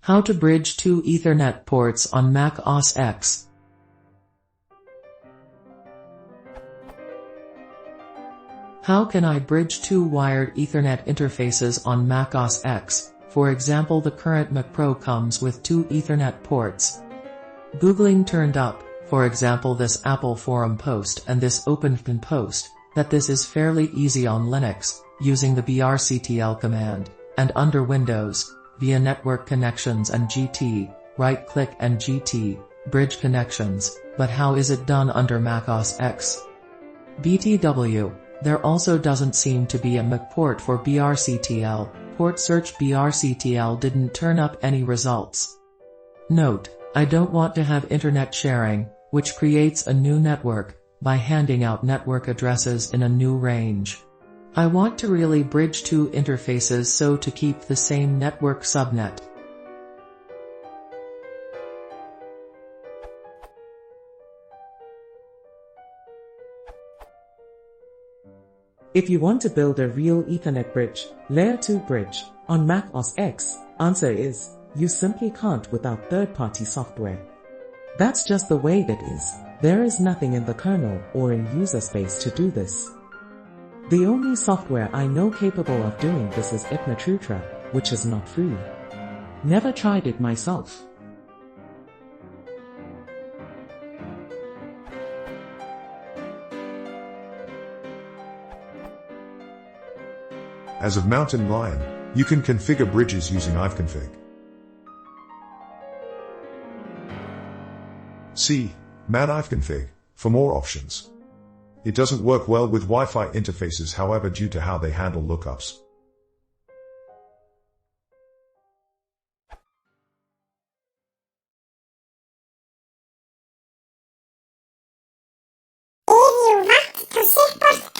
How to bridge two Ethernet ports on Mac OS X. How can I bridge two wired Ethernet interfaces on Mac OS X? For example, the current Mac Pro comes with two Ethernet ports. Googling turned up, for example this Apple forum post and this OpenFN post, that this is fairly easy on Linux, using the brctl command, and under Windows, via network connections and GT, right-click and GT, bridge connections, but how is it done under Mac OS X? BTW. There also doesn't seem to be a Mac port for brctl, port search brctl didn't turn up any results. Note, I don't want to have internet sharing, which creates a new network, by handing out network addresses in a new range. I want to really bridge two interfaces so to keep the same network subnet. If you want to build a real Ethernet bridge, Layer 2 bridge, on Mac OS X, answer is, you simply can't without third-party software. That's just the way it is. There is nothing in the kernel or in user space to do this. The only software I know capable of doing this is Ipnatrutra, which is not free. Never tried it myself. As of Mountain Lion, you can configure bridges using ivconfig. See man ivconfig for more options. It doesn't work well with Wi-Fi interfaces, however, due to how they handle lookups. Ele vai, tá certo?